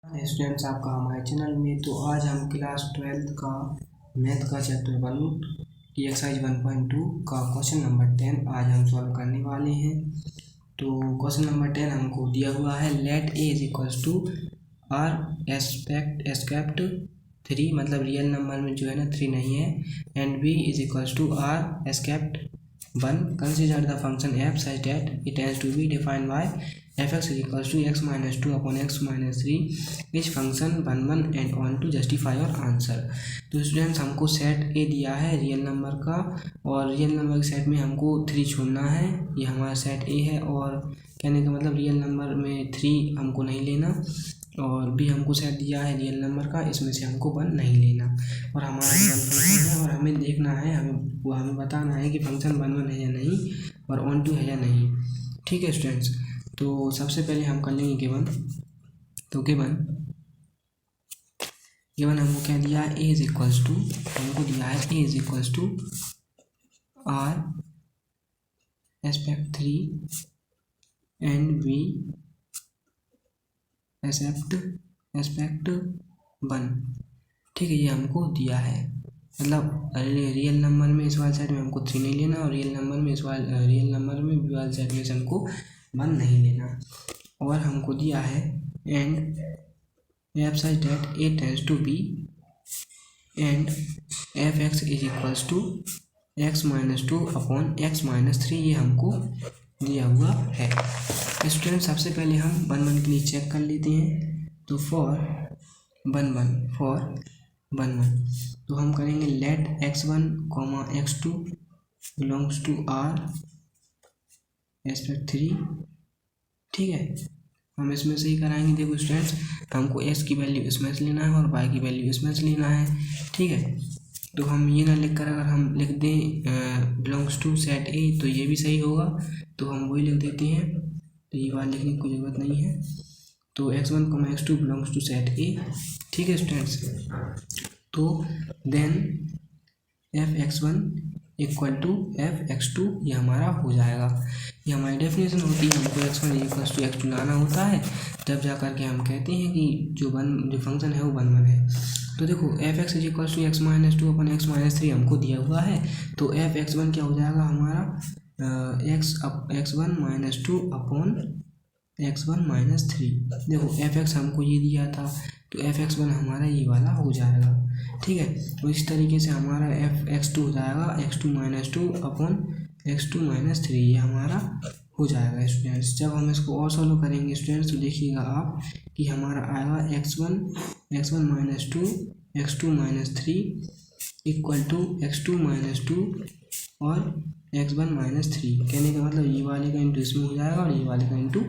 Students, आपका हमारे channel में। तो आज हम क्लास 12th का मैथ का चैप्टर 1 की एक्सरसाइज 1.2 का क्वेश्चन नंबर 10 आज हम सॉल्व करने वाले हैं। तो क्वेश्चन नंबर 10 हमको दिया हुआ है, let A is equals to are aspect 3, मतलब रियल नंबर में जो है ना 3 नहीं है, and B is equals to are except 1. Consider the function f such that it has to be defined by fx is equals to x minus 2 upon x minus 3 which function 1 1 and on to justify your answer. तो students, हमको set ए दिया है real number का, और real number के set में हमको 3 छोड़ना है। ये हमारा सेट ए है, और कहने का मतलब रियल नंबर में 3 हमको नहीं लेना, और भी हमको सेट दिया है रियल नंबर का, इसमें से हमको 1 नहीं लेना। और हमारा गिवन फंक्शन है, और हमें देखना है, हमें बताना है कि फंक्शन 1 1 है या नहीं, और ऑन टू है या नहीं। ठीक है स्टूडेंट्स, तो सबसे पहले हम कर लेंगे गिवन। तो गिवन हमको क्या दिया है, ए इज इक्वल्स टू, हमको दिया है a is equals to are aspect 3 and b aspect 1। ठीक है, ये हमको दिया है, मतलब रियल नंबर में इस वाले साइड में हमको 3 नहीं लेना, और रियल नंबर में बी वाले साइड में हमको 1 नहीं लेना। और हमको दिया है and f such that A tends to B and f x is equals to x minus 2 upon x minus 3, ये हमको दिया हुआ है। स्टूडेंट, सबसे पहले हम 1 1 के लिए चेक कर लेते हैं। तो फॉर 1 1 तो हम करेंगे let x1, x2 belongs to r except 3। ठीक है, हम इसमें से ही कराएंगे। देखो स्टूडेंट्स, हमको x की वैल्यू इसमें से लेना है और y की वैल्यू इसमें से लेना है। ठीक है, तो हम ये ना लिख कर अगर हम लिख दें बिलोंग्स टू सेट ए, तो ये भी सही होगा, तो हम वही लिख देते हैं, तो ये बात लिखने की कोई ज़रूरत नहीं है। तो x1, x2 belongs to set A. ठीक है स्टूडेंट्स, तो then f(x1) equal to f(x2) ये हमारा हो जाएगा। ये हमारी डेफिनेशन होती है, हमको x1 इक्वल टू x2 लाना होता है, तब जा कर के हम कहते हैं कि जो फंक्शन है वो 1 1 है। तो देखो f(x) is equal to x minus 2 upon x minus 3 हमको दिया हुआ है, तो f(x1) क्या हो जाएगा हमारा x1 minus 2 upon x1 minus 3। देखो fx हमको ये दिया था, तो fx1 हमारा ये वाला हो जाएगा। ठीक है, तो इस तरीके से हमारा fx2 हो जाएगा x2 minus 2 upon x2 minus 3, ये हमारा हो जाएगा स्टूडेंट्स। जब हम इसको और सॉल्व करेंगे स्टूडेंट्स, तो देखिएगा आप कि हमारा आएगा x1 minus 2 x2 minus 3 equal to x2 minus 2 और x1 माइनस 3। कहने का मतलब ये वाले का इंटू इसमें हो जाएगा और ये वाले का इंटू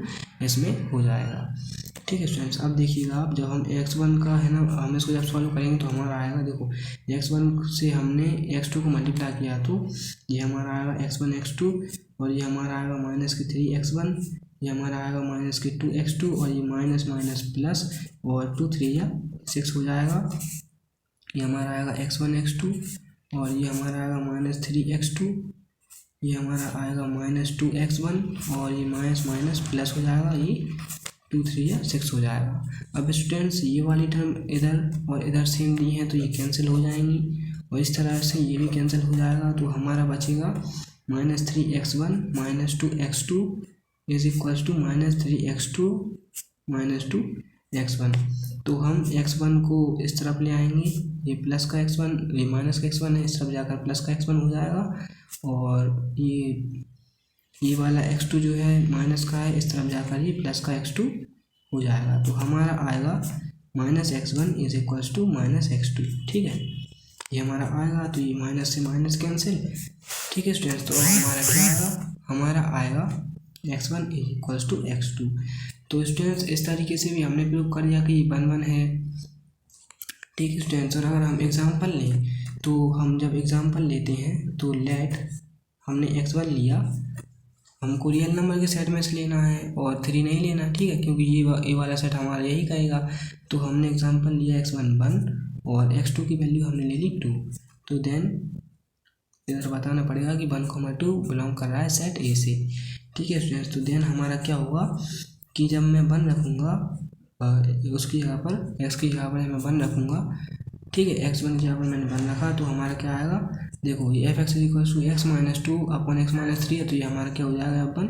इसमें हो जाएगा। ठीक है स्टूडेंट्स, अब देखिएगा आप, जब हम x1 का है ना, हम इसको जब सॉल्व करेंगे तो हमारा आएगा, देखो x1 से हमने x2 को मल्टीप्लाई किया, तो ये हमारा आएगा x1 x2, और ये हमारा आएगा माइनस के 3x1, ये हमारा आएगा माइनस के 2x2, और ये माइनस माइनस प्लस, और 2 3 या 6 हो जाएगा। ये हमारा आएगा x1 x2, और ये हमारा आएगा माइनस 3x2, ये हमारा आएगा माइनस 2x1, और ये माइनस माइनस प्लस हो जाएगा, ये 2 3 या 6 हो जाएगा। अब स्टूडेंट्स, ये वाली टर्म इधर और इधर सेम दी है, तो ये कैंसिल हो जाएंगी, और इस तरह से ये भी कैंसिल हो जाएगा, तो हमारा बचेगा minus 3x1 minus 2x2 is equals to minus 3x2 minus 2x1। तो हम x1 को इस तरफ ले आएंगे, ये प्लस का x1, ये माइनस का x1 है, इस तरफ जाकर प्लस का x1 हो जाएगा, और ये वाला x2 जो है माइनस का है, इस तरफ जाकर ये प्लस का x2 हो जाएगा। तो हमारा आएगा minus x1 is equals to minus x2। ठीक है, ये हमारा आएगा, तो ये माइनस से माइनस कैंसिल। ठीक है स्टूडेंट्स, तो हमारा क्या आएगा, हमारा आएगा x1 is equals to x2। तो स्टूडेंट्स, इस तरीके से भी हमने प्रूव कर दिया कि ये 1 1 है। ठीक है स्टूडेंट्स, और अगर हम एग्जाम्पल लें, तो हम जब एग्जाम्पल लेते हैं, तो लेट हमने x1 लिया, हमको रियल नंबर के सेट में से लेना है और 3 नहीं लेना। ठीक है, क्योंकि ये वाला सेट हमारा यही कहेगा, तो हमने एग्जाम्पल लिया x1 1 और x2 की वैल्यू हमने ले ली 2। तो देन इधर बताना पड़ेगा कि 1 2 बिलोंग कर रहा है सेट ए से। ठीक है स्टूडेंट्स, तो देन हमारा क्या होगा कि जब मैं 1 रखूँगा उसकी जगह पर एक्स की जगह पर मैं 1 रखूँगा, ठीक है। x1 की जगह पर मैंने 1 रखा तो हमारा क्या आएगा, देखो ये f x equal to x minus 2 upon x minus 3 है, तो ये हमारा क्या हो जाएगा अपन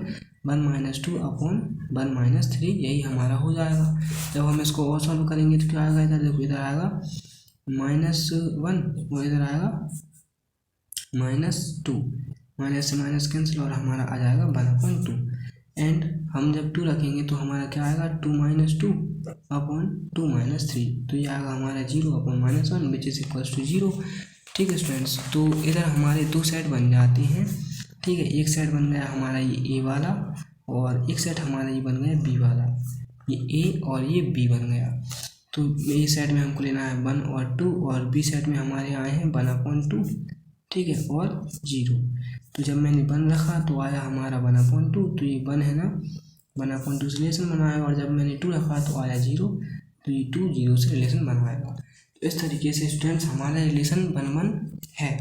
1 माइनस 2 अपॉन 1 माइनस 3, यही हमारा हो जाएगा। जब हम इसको और सॉल्व करेंगे तो क्या आएगा, इधर देखो इधर आएगा -1 और इधर आएगा -2, माइनस से माइनस कैंसिल और हमारा आ जाएगा 1/2। एंड हम जब 2 रखेंगे तो हमारा क्या आएगा 2 माइनस 2 अपॉन 2 माइनस 3, तो ये आएगा हमारा 0 upon -1 which is equals to 0, ठीक है स्टूडेंट्स। तो इधर हमारे 2 सेट बन जाते हैं, ठीक है। एक सेट बन गया हमारा ये ए वाला और एक सेट हमारा ये बन गया बी वाला, ये ए और ये बी बन गया। तो ए सेट में हमको लेना है 1 और 2 और बी सेट में हमारे आए हैं 1/2, ठीक है, और 0। तो जब मैंने 1 रखा तो आया हमारा 1/2, तो ये 1 है ना, 1/2 से रिलेशन बनाएगा, और जब मैंने 2 रखा तो आया 0, तो ये 2 0 से रिलेशन बनवाएगा। तो इस तरीके से स्टूडेंट्स हमारा रिलेशन 1 है,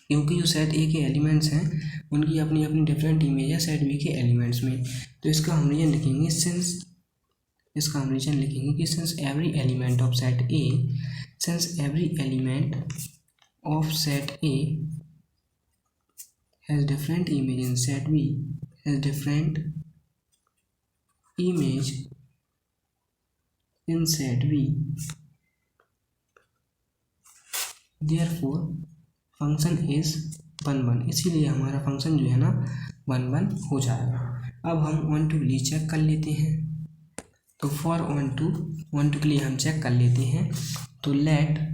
क्योंकि जो सेट ए के एलिमेंट्स हैं उनकी अपनी अपनी डिफरेंट इमेज है सेट बी के एलिमेंट्स में। तो इसका हम रीजन लिखेंगे since every element of set A, since every element of set A has different image in set B has different image in set B, therefore function is 1 इसीलिए हमारा function जो है ना 1 हो जाएगा। अब हम 1 2 के लिए चेक कर लेते हैं, तो फॉर 1 2 के लिए हम चेक कर लेते हैं। तो let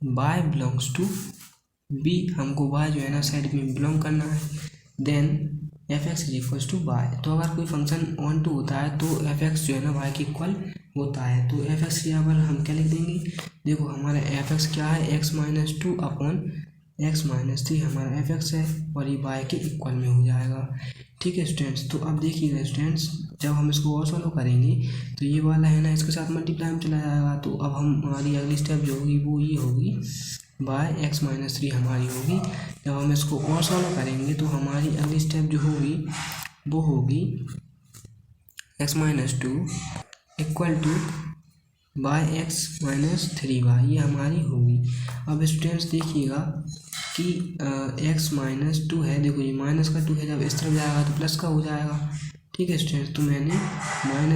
y belongs to b, हमको y जो है ना सेट में बिलोंग करना है, then f x is equals to y. तो अगर कोई फंक्शन 1 2 होता है तो एफ एक्स जो है ना y के इक्वल होता है, तो एफ एक्स यहाँ पर हम क्या लिख देंगे, देखो हमारा एफ एक्स क्या है x minus 2 upon x minus 3 हमारा एफ एक्स है और ये y के इक्वल में हो जाएगा, ठीक है स्टूडेंट्स। तो अब देखिएगा स्टूडेंट्स, जब हम इसको और सॉल्व करेंगे तो ये वाला है ना इसके साथ मल्टीप्लाई में चला जाएगा, तो अब हमारी अगली स्टेप जो होगी वो ये होगी बाय x माइनस 3 हमारी होगी। जब हम इसको और सॉल्व करेंगे तो हमारी अगली स्टेप जो होगी वो होगी x minus 2 equal to by x minus 3y, ये हमारी होगी। अब स्टूडेंट्स देखिएगा कि x माइनस 2 है, देखो ये माइनस का 2 है, जब इस तरफ जाएगा तो प्लस का हो जाएगा, ठीक है स्टूडेंट्स। तो मैंने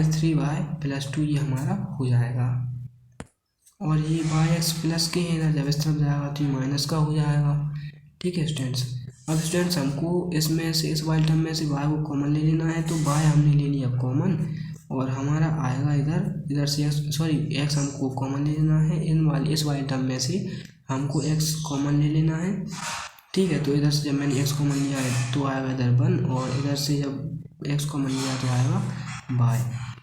-3y + 2 ये हमारा हो जाएगा, और ये y(x) प्लस के है ना, जब इस तरफ जाएगा तो ये माइनस का हो जाएगा, ठीक है स्टूडेंट्स। अब स्टूडेंट्स हमको इसमें से इस वाले टर्म में से y को कॉमन ले लेना है, तो y हमने ले लिया कॉमन और हमारा आएगा इधर से x हमको कॉमन ले लेना है, इस वाले टर्म में से हमको x कॉमन ले लेना है, ठीक है। तो इधर से जब मैंने x कॉमन लिया है तो आएगा इधर 1, और इधर से जब x कॉमन लिया तो आएगा y,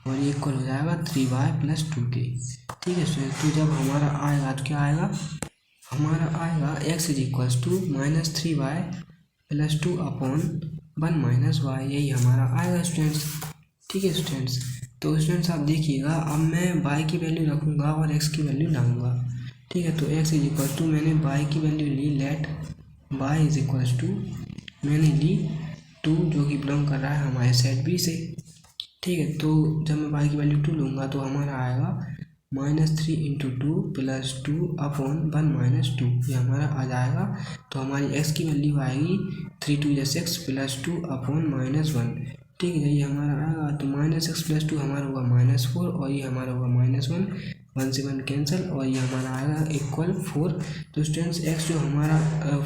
और ये इक्वल हो जाएगा 3y + 2 के, ठीक है स्टूडेंट। तो जब हमारा आएगा तो क्या आएगा, हमारा आएगा x is equals to -3y + 2 upon 1 - y, यही हमारा आएगा स्टूडेंट्स, ठीक है स्टूडेंट्स। तो स्टूडेंट्स आप देखिएगा, अब मैं y की वैल्यू रखूँगा और x की वैल्यू लाऊंगा, ठीक है। तो x इज इक्वल्स टू मैंने y की वैल्यू ली, let y is equals to मैंने ली 2 जो कि बिलोंग कर रहा है हमारे सेट बी से, ठीक है। तो जब मैं y की वैल्यू 2 लूँगा तो हमारा आएगा -3 × 2 + 2 अपॉन 1 - 2, ये हमारा आ जाएगा। तो हमारी x की वैल्यू आएगी 3 2 = 6 + 2 अपॉन -1, ठीक है, ये हमारा आएगा। तो -6 + 2 हमारा होगा -4 और ये हमारा होगा -1, 1 से 1 कैंसिल, और ये हमारा आएगा इक्वल 4। तो स्टूडेंट्स x जो हमारा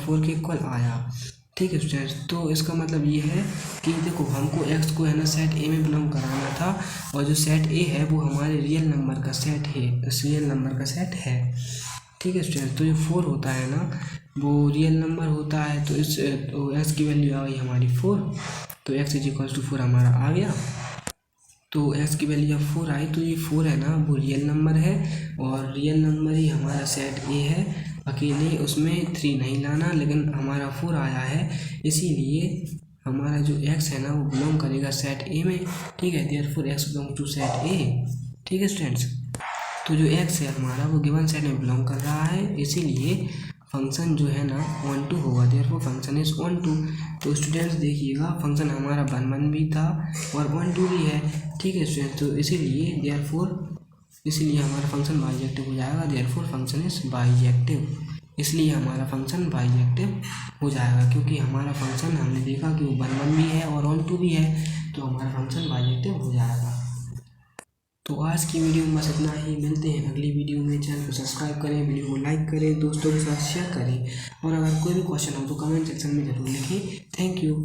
4 के इक्वल आया, ठीक है स्टूडेंट्स। तो इसका मतलब ये है कि देखो हमको x को है ना सेट ए में बिलोंग कराना था, और जो सेट ए है वो हमारे रियल नंबर का सेट है, इस रियल नंबर का सेट है, ठीक है स्टूडेंट्स। तो ये 4 होता है ना, वो रियल नंबर होता है, तो इस x की वैल्यू आ गई हमारी 4, तो x इज इक्वल्स टू 4 हमारा आ गया। तो x की वैल्यू जब 4 आई तो ये 4 है ना वो रियल नंबर है, और रियल नंबर ही हमारा सेट ए है, अकेले उसमें 3 नहीं लाना, लेकिन हमारा 4 आया है, इसीलिए हमारा जो x है ना वो बिलोंग करेगा सेट ए में, ठीक है। Therefore x belong to set A, ठीक है स्टूडेंट्स। तो जो x है हमारा वो गिवन सेट में बिलोंग कर रहा है, इसीलिए फंक्शन जो है ना 1 2 होगा, देयरफॉर फंक्शन इज 1 2। तो स्टूडेंट्स देखिएगा फंक्शन हमारा 1 1 भी था और 1 2 भी है, ठीक है स्टूडेंट्स। तो इसीलिए देयरफॉर इसलिए हमारा फंक्शन बाइजेक्टिव हो जाएगा। देयरफॉर फंक्शन इज बाइजेक्टिव, इसलिए हमारा फंक्शन बाइजेक्टिव हो जाएगा, क्योंकि हमारा फंक्शन हमने देखा कि वो 1 भी है और ऑन 2 भी है, तो हमारा फंक्शन बाइजेक्टिव हो जाएगा। तो आज की वीडियो में बस इतना ही। मिलते हैं अगली वीडियो में। चैनल को सब्सक्राइब करें, वीडियो को लाइक करें, दोस्तों के साथ शेयर करें, और अगर कोई भी क्वेश्चन हो तो कमेंट सेक्शन में ज़रूर लिखें। Thank you.